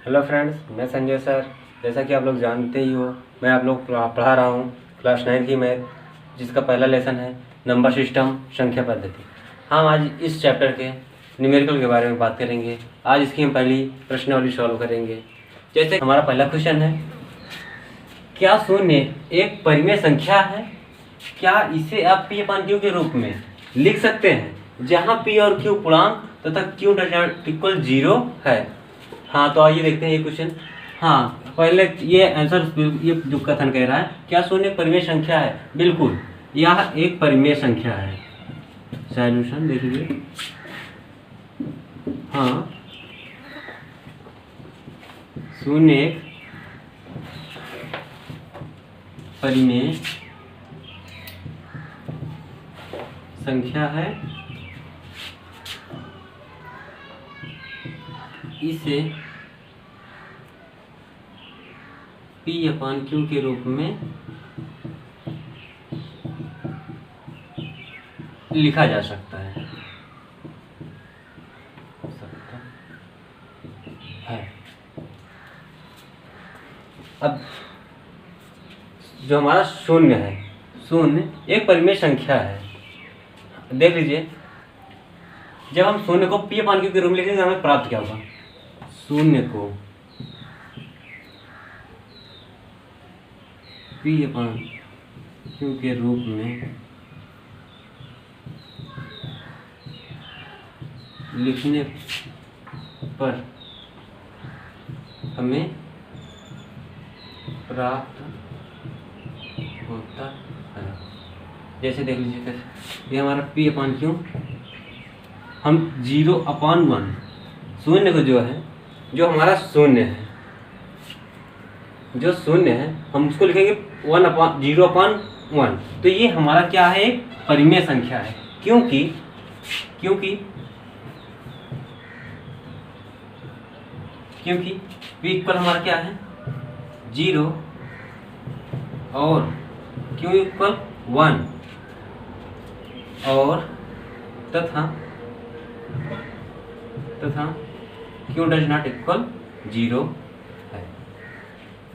Hello friends, मैं Sanjay sir. जैसा कि आप लोग जानते ही हो, मैं आप लोग पढ़ा रहा हूँ क्लास 9 की मैथ, जिसका पहला लेसन है नंबर सिस्टम संख्या पद्धति। हम आज इस चैप्टर के न्यूमेरिकल के बारे में बात करेंगे। आज इसकी हम पहली प्रश्नावली सॉल्व करेंगे। जैसे हमारा पहला क्वेश्चन है, क्या शून्य एक परिमेय संख्या है? क्या इसे आप P अपान Q के रूप में लिख सकते हैं, जहाँ P और Q पूर्णांक तथा Q डज नॉट इक्वल 0 है? हाँ, तो आइए देखते हैं ये क्वेश्चन। हाँ, पहले ये आंसर, ये जो कथन कह रहा है, क्या शून्य परिमेय संख्या है? बिल्कुल, यह एक परिमेय संख्या है। सॉल्यूशन देख लीजिए। हाँ, शून्य एक परिमेय संख्या है। इसे P अपान Q के रूप में लिखा जा सकता है। अब जो हमारा शून्य है, शून्य एक परिमेय संख्या है। देख लीजिए, जब हम शून्य को P अपान Q के रूप में लिखेंगे, हमें प्राप्त क्या होगा? शून्य को P अपान Q के रूप में लिखने पर हमें प्राप्त होता है। जैसे देख लीजिए कैसे, ये हमारा P अपान Q, हम 0/1 शून्य को जो हमारा शून्य है, जो शून्य है, हम उसको लिखेंगे 0/1। तो ये हमारा क्या है? एक परिमेय संख्या है। क्योंकि P इक्वल हमारा क्या है? 0 और Q इक्वल 1 और तथा Q डज नॉट इक्वल 0 है।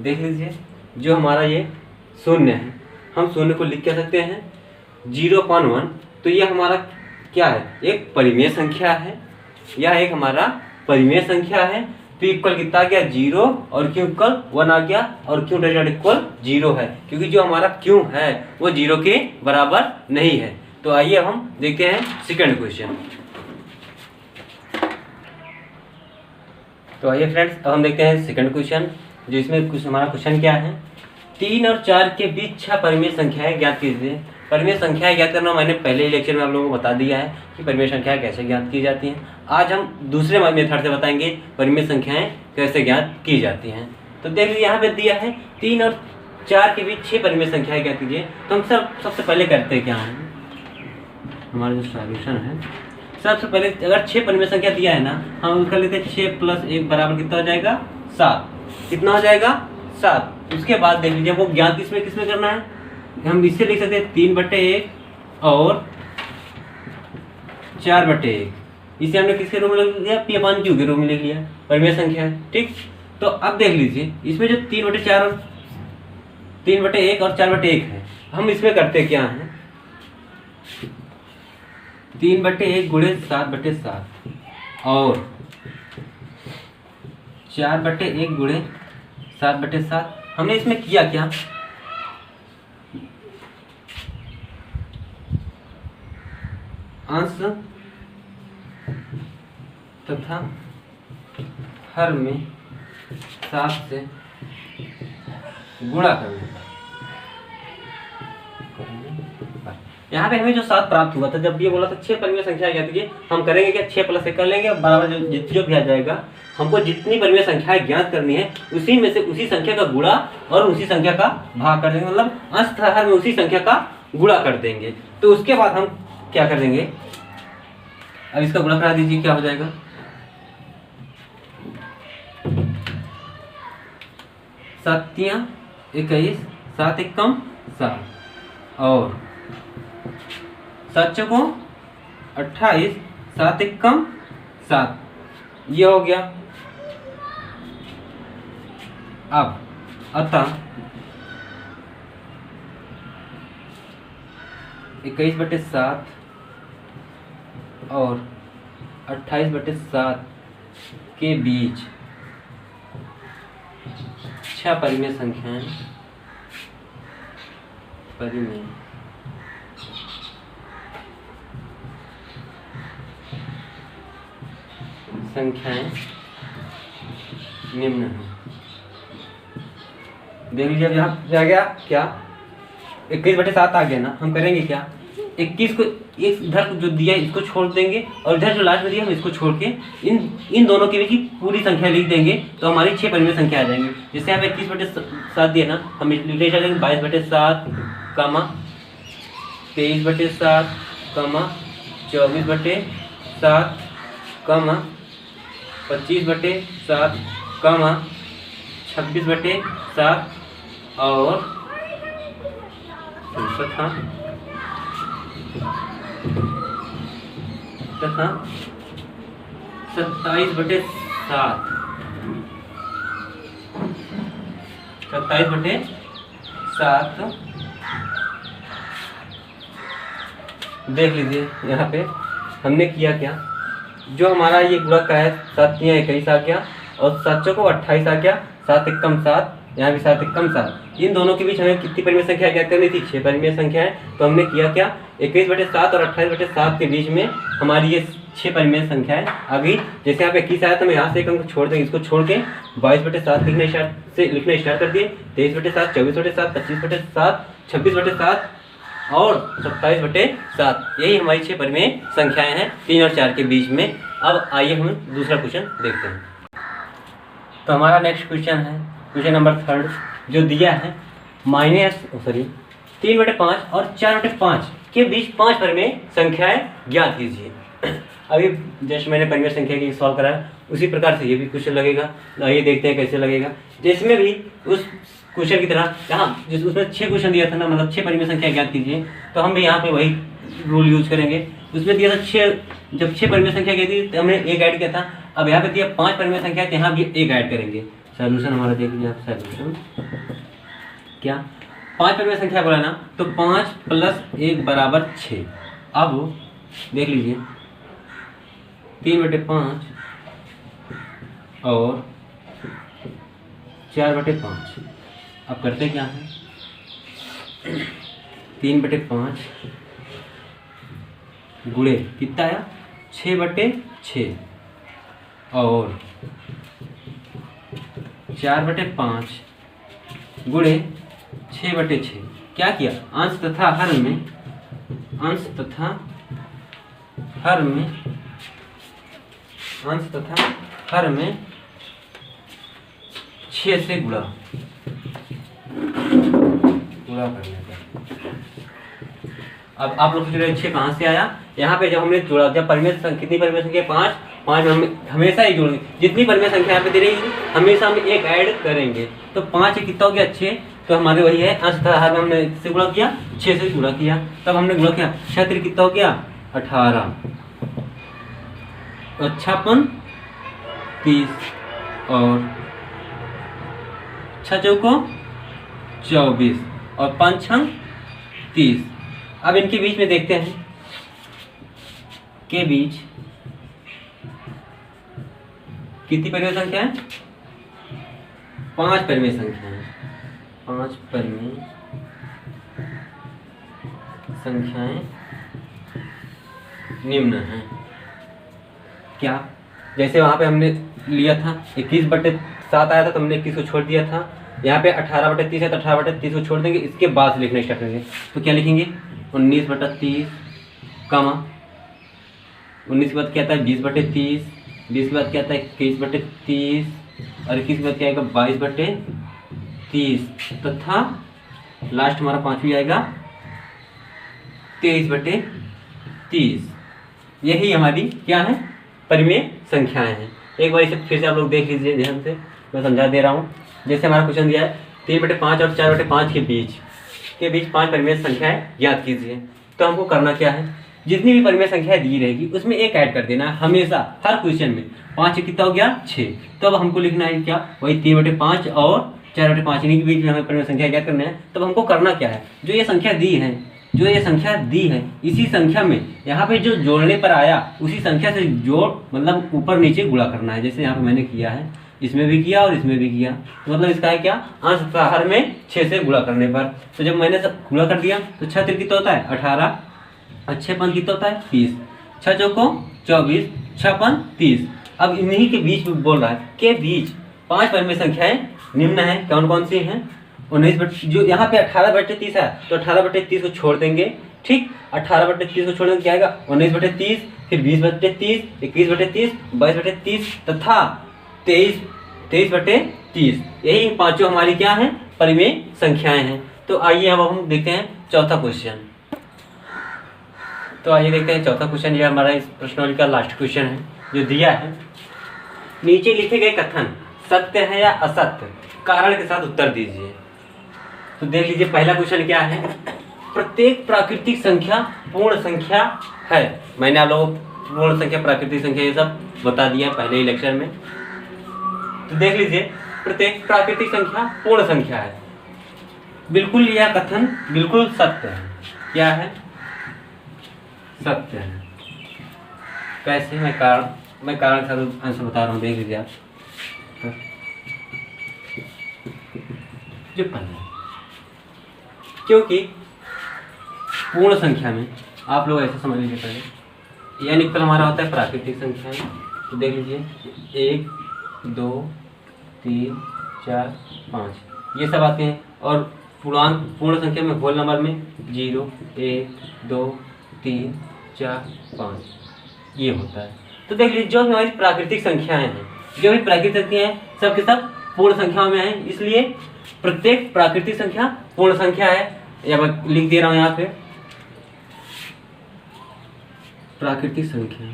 देख लीजिए, जो हमारा ये शून्य है, हम शून्य को लिख क्या सकते हैं? 0/1। तो ये हमारा क्या है? एक परिमेय संख्या है। यह एक हमारा परिमेय संख्या है। P इक्वल कितना आ गया? 0 और Q इक्वल 1 आ गया, और Q डज नॉट इक्वल 0 है, क्योंकि जो हमारा Q है वो 0 के बराबर नहीं है। तो आइए हम देखते हैं सेकंड क्वेश्चन। तो आइए फ्रेंड्स, अब हम देखते हैं सेकंड क्वेश्चन, जो इसमें कुछ हमारा क्वेश्चन क्या है? 3 और 4 के बीच 6 परिमेय संख्याएं ज्ञात कीजिए। परिमेय संख्याएं ज्ञात करना मैंने पहले ही लेक्चर में आप लोगों को बता दिया है कि परिमेय संख्याएं कैसे ज्ञात की जाती हैं। आज हम दूसरे मेथड से बताएंगे परिमेय संख्याएं कैसे ज्ञात की जाती हैं। तो देख लीजिए, यहाँ पे दिया है 3 और 4 के बीच 6 परिमेय संख्याएं ज्ञात कीजिए। तो हम सबसे पहले करते क्या है, हमारा जो सॉल्यूशन है, सबसे पहले अगर 6 परिमेय संख्या दिया है ना, हम कर लेते हैं 6 + 1 बराबर कितना हो जाएगा? 7। कितना हो जाएगा? 7। उसके बाद देख लीजिए, हमको ज्ञात किसमें करना है? हम इससे लिख सकते हैं 3/1 और 4/1। इसे हमने किसके रूप में लिख लिया? P अपान Q के रूप में लिख लिया, परिमेय संख्या है। ठीक, तो अब देख लीजिए, इसमें जो 3/4 और 3/1 और 4/1 है, हम इसमें करते क्या है? 3/1 गुणे 7/7 और 4/1 गुणे 7/7। हमने इसमें किया क्या? अंश तथा हर में 7 से गुणा करना। यहाँ पे हमें जो 7 प्राप्त हुआ था, जब ये बोला था 6 परिमेय संख्या ज्ञात कीजिए, हम करेंगे क्या? 6 + 1 कर लेंगे, बराबर जो भी आ जाएगा। हमको जितनी परिमेय संख्याएं ज्ञात करनी है, उसी में से उसी संख्या का गुणा और उसी संख्या का भाग कर देंगे, मतलब अंश तथा हर में उसी संख्या का गुणा कर देंगे। तो उसके बाद हम क्या कर देंगे? अब इसका गुणा करा दीजिए, क्या हो जाएगा? 7 × 21, 7 × 1 = 7 और 7 × 4 = 28, 7 × 1 = 7। ये हो गया। अब अतः 21/7 और 28/7 के बीच 6 परिमेय संख्याएं निम्न हैं। देख लीजिए, अब यहाँ आ गया क्या, 21/7 आ गया ना। हम करेंगे क्या, 21 को एक इधर जो दिया है इसको छोड़ देंगे और इधर जो लास्ट में दिया हम इसको छोड़ के इन दोनों के बीच की पूरी संख्या लिख देंगे, तो हमारी 6 परिमेय संख्या आ जाएंगी। जैसे यहाँ 21/7 दिया ना, हम लिख देंगे 22/7, 23/7, 24/7, 25/7, 26/7 और तथा 27/7 देख लीजिए यहाँ पे हमने किया क्या, जो हमारा ये गुणक का है 7 × 21 आ गया और 7 × 28 आ गया, 7 × 1 7, यहाँ भी 7 × 1 7। इन दोनों के बीच हमें कितनी परिमेय संख्या ज्ञात करनी थी, 6 परिमेय संख्या है। तो हमने किया क्या, 21/7 और 28/7 के बीच में हमारी ये 6 परिमेय संख्याएं आ गई। जैसे यहाँ पे 21 आया तो मैं यहाँ से एक अंक छोड़ देंगे, इसको छोड़ के 22/7 लिखना स्टार्ट कर दिए, 23/7, 24/7, 25/7, 26/7 और 27/7। यही हमारी 6 परिमेय संख्याएं हैं 3 और 4 के बीच में। अब आइए हम दूसरा क्वेश्चन देखते हैं। तो हमारा नेक्स्ट क्वेश्चन है क्वेश्चन नंबर 3 जो दिया है -3/5 और 4/5 के बीच 5 परिमेय संख्याएं ज्ञात कीजिए। अभी जैसे मैंने परिमेय संख्या की सॉल्व करा है उसी प्रकार से ये भी क्वेश्चन लगेगा। आइए देखते हैं कैसे लगेगा। जिसमें भी उस क्वेश्चन की तरह यहाँ उसमें 6 क्वेश्चन दिया था ना, मतलब 6 परिमेय संख्या ज्ञात कीजिए, तो हम भी यहाँ पे वही रूल यूज करेंगे। उसमें दिया था 6, जब 6 परिमेय संख्या गई थी तो हमने 1 ऐड किया था। अब यहाँ पे दिया 5 परिमेय संख्या, तो यहाँ भी 1 ऐड करेंगे। सोल्यूशन हमारा देख लीजिए आप, सोल्यूशन क्या 5 परिमेय संख्या बोला ना, तो 5 + 1 = 6। अब देख लीजिए 3/5 और 4/5। अब करते क्या है, 3/5 गुणे कितना आया 6/6 और 4/5 गुणे 6/6। क्या किया, अंश तथा हर में 6 से गुणा करने का। अब आप लोग सोच रहे 6 कहाँ से आया, यहाँ पे जब हमने जोड़ा, जब परिमेय कितनी परिमेय संख्या 5 में हम हमेशा ही जोड़ेंगे। जितनी परिमेय संख्या यहाँ पे दे रही है हमेशा हम 1 ऐड करेंगे। तो 5 कितना हो गया 6, तो हमारे वही है अंश तथा हर में हमने इससे गुणा किया, 6 से गुणा किया, तब हमने गुणा किया 6 कितना हो गया 18 और 56 30 और 6 चौको 24 और 5 6 30। अब इनके बीच में देखते हैं के बीच कितनी परिमेय संख्या है, 5 परिमेय संख्या है। 5 परिमेय संख्याएं निम्न हैं। क्या, जैसे वहां पे हमने लिया था 21/7 आया था तो हमने 21 को छोड़ दिया था। यहाँ पे 18/30 है तो 18/30 को छोड़ देंगे, इसके बाद से लिखना स्टार्ट करेंगे। तो क्या लिखेंगे 19/30 कमा 19 के बाद क्या आता है 20/30, 20 के बाद क्या आता है 21/30 और 21 के बाद क्या आएगा 22/30 तथा लास्ट हमारा 5वीं आएगा 23/30। यही हमारी क्या है परिमेय संख्याएं हैं। एक बार इसे फिर से आप लोग देख लीजिए ध्यान से, मैं समझा दे रहा हूँ। जैसे हमारा क्वेश्चन दिया है 3/5 और 4/5 के बीच 5 परिमेय संख्याएं ज्ञात कीजिए। तो हमको करना क्या है, जितनी भी परिमेय संख्या दी रहेगी उसमें 1 ऐड कर देना है हमेशा, हर क्वेश्चन में। 5 कितना हो गया 6, तो अब हमको लिखना है क्या, वही 3/5 और 4/5 इन्हीं के बीच में हमें परिमेय संख्या ज्ञात करना है। तब हमको करना क्या है, जो ये संख्या दी है इसी संख्या में यहाँ पे जो जोड़ने पर आया उसी संख्या से जोड़ मतलब ऊपर नीचे गुणा करना है। जैसे यहाँ पे मैंने किया है, इसमें भी किया और इसमें भी किया, तो मतलब इसका है क्या, अंश बाहर में 6 से गुणा करने पर। तो जब मैंने सब गुणा कर दिया तो 6 तिल कितना होता है 18 और 6 पंच कितना होता है 30, 6 चौको 24, 6 पंच 30। अब इन्हीं के बीच में बोल रहा है के बीच 5 परिमेय संख्याएं निम्न है, कौन कौन सी हैं। 19 जो यहाँ पे 18/30 है तो 18/30 को छोड़ देंगे, ठीक। 18/30 को छोड़ देंगे क्या आएगा 19/30, फिर 20/30, 21/30, 22/30 तथा 23/30। यही पांचों हमारी क्या है, परिमेय संख्याएं हैं। तो आइए अब हम देखते हैं चौथा क्वेश्चन। तो आइए देखते हैं चौथा क्वेश्चन। ये हमारा इस प्रश्नावली का लास्ट क्वेश्चन है जो दिया है। नीचे लिखे गए कथन सत्य है या असत्य, कारण के साथ उत्तर दीजिए। तो देख लीजिए पहला क्वेश्चन क्या है, प्रत्येक प्राकृतिक संख्या पूर्ण संख्या है। मैंने आप लोगों को पूर्ण संख्या प्राकृतिक संख्या ये सब बता दिया पहले ही लेक्चर में। तो देख लीजिए प्रत्येक प्राकृतिक संख्या पूर्ण संख्या है, बिल्कुल यह कथन बिल्कुल सत्य है। क्या है, सत्य है। कैसे, मैं कारण के साथ आंसर बता रहा हूँ, देख लीजिए आप। तो जो पहला, क्योंकि पूर्ण संख्या में आप लोग ऐसे समझ लीजिए पहले, यानी निकल हमारा होता है प्राकृतिक संख्या है। तो देख लीजिए 1 2 3 4 5 ये सब आते हैं, और पूर्ण संख्या में होल नंबर में 0 1 2 3 4 5 ये होता है। तो देख लीजिए जो हमारी प्राकृतिक संख्याएं हैं, जो भी प्राकृतिक संख्याएं हैं सब के सब पूर्ण संख्याओं में है, इसलिए प्रत्येक प्राकृतिक संख्या पूर्ण संख्या है। या मैं लिख दे रहा हूं यहाँ पे प्राकृतिक संख्या,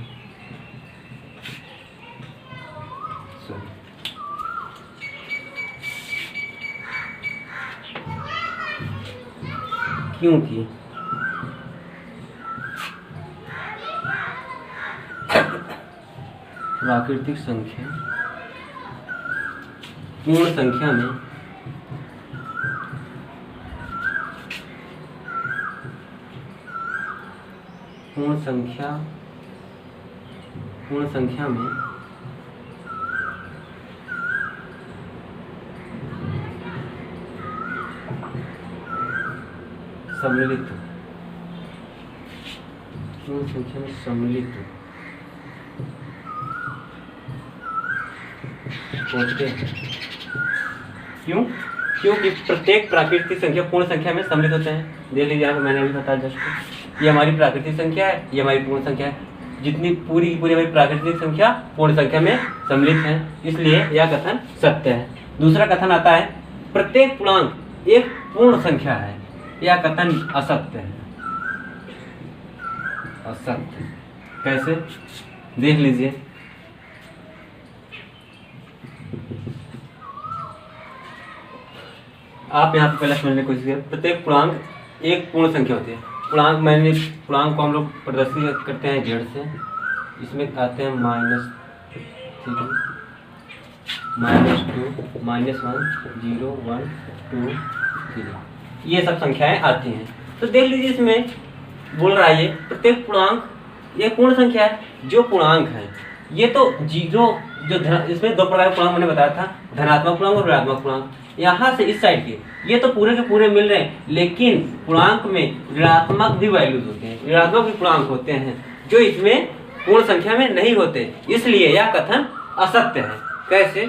क्योंकि प्राकृतिक संख्या पूर्ण संख्या में पूर्ण संख्या में सम्मिलित, पूर्ण संख्या में सम्मिलित होते हैं। क्यों, क्योंकि प्रत्येक प्राकृतिक संख्या पूर्ण संख्या में सम्मिलित होते हैं। देख लीजिए यहाँ पे मैंने अभी बताया जस्ट, ये हमारी प्राकृतिक संख्या है, ये हमारी पूर्ण संख्या है। जितनी पूरी की पूरी हमारी प्राकृतिक संख्या पूर्ण संख्या में सम्मिलित है, इसलिए यह कथन सत्य है। दूसरा कथन आता है प्रत्येक पूर्णांक एक पूर्ण संख्या है, यह कथन असत्य है। असत्य कैसे, देख लीजिए। आप यहाँ पे पहले समझने की कोशिश करें, प्रत्येक पूर्णांक एक पूर्ण संख्या होती है। पूर्णांक को हम लोग प्रदर्शित करते हैं जेड से, इसमें आते हैं -3 -2 -1 0 1 2 3 ये सब संख्याएं आती हैं। तो देख लीजिए इसमें बोल रहा है ये प्रत्येक पूर्णांक ये पूर्ण संख्या है। जो पूर्णांक है ये तो जीरो, जो इसमें दो प्रकार के पूर्णांक मैंने बताया था, धनात्मक पूर्णांक और ऋणात्मक पूर्णांक। यहाँ से इस साइड के ये तो पूरे के पूरे मिल रहे हैं, लेकिन पूर्णांक में ऋणात्मक भी वैल्यूज होते हैं, ऋणात्मक भी पूर्णांक होते हैं जो इसमें पूर्ण संख्या में नहीं होते, इसलिए यह कथन असत्य है। कैसे,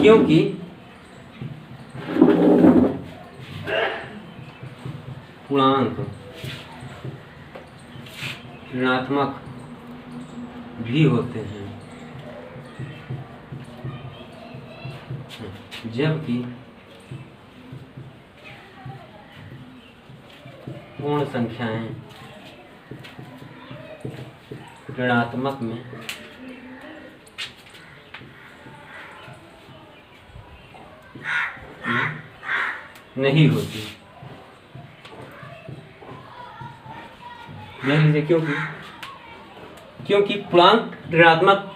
क्योंकि पूर्णांक ऋणात्मक भी होते हैं, जबकि पूर्ण संख्याएं ऋणात्मक में नहीं होती। देख लीजिए, क्योंकि क्योंकि पूर्णांक ऋणात्मक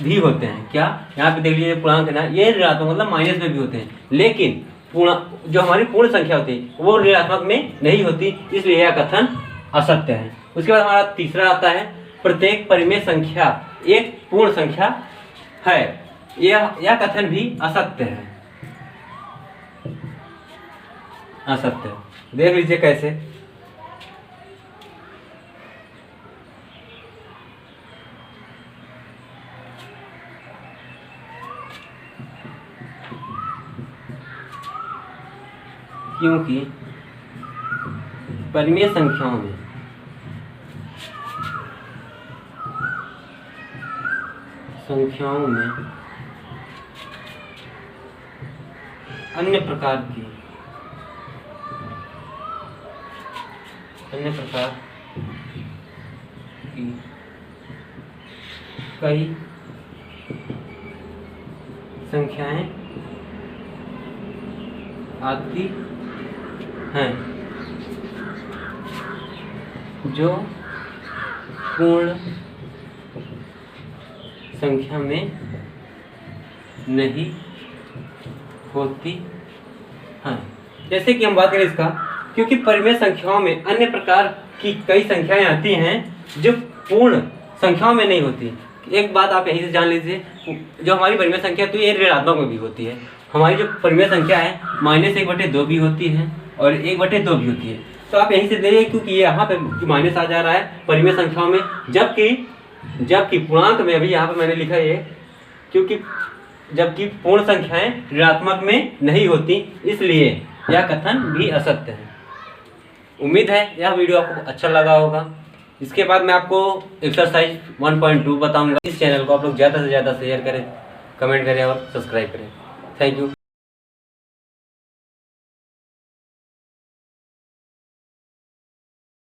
भी होते हैं। क्या यहाँ पे देख लीजिए पूर्णांक है ना, ये ऋणात्मक मतलब माइनस में भी होते हैं, लेकिन जो हमारी पूर्ण संख्या होती है वो ऋणात्मक में नहीं होती, इसलिए यह कथन असत्य है। उसके बाद हमारा तीसरा आता है प्रत्येक परिमेय संख्या एक पूर्ण संख्या है, यह कथन भी असत्य है। असत्य देख लीजिए कैसे। क्योंकि परिमेय संख्याओं में अन्य प्रकार की कई संख्याएं आती हैं जो पूर्ण संख्या में नहीं होती हैं। जैसे कि हम बात करें इसका, क्योंकि परिमेय संख्याओं में अन्य प्रकार की कई संख्याएं आती हैं जो पूर्ण संख्याओं में नहीं होती। एक बात आप यहीं से जान लीजिए, जो हमारी परिमेय संख्या तो ये ऋणात्मक में भी होती है। हमारी जो परिमेय संख्या है -1/2 भी होती है और 1/2 भी होती है। तो आप यहीं से देखिए, क्योंकि ये यहाँ पे माइनस आ जा रहा है परिमेय संख्याओं में, जबकि पूर्णांक में अभी यहाँ पे मैंने लिखा है क्योंकि जबकि पूर्ण संख्याएं ऋणात्मक में नहीं होती, इसलिए यह कथन भी असत्य है। उम्मीद है यह वीडियो आपको अच्छा लगा होगा। इसके बाद मैं आपको एक्सरसाइज 1.2 बताऊंगा। इस चैनल को आप लोग ज़्यादा से ज़्यादा शेयर करें, कमेंट करें और सब्सक्राइब करें। Thank you.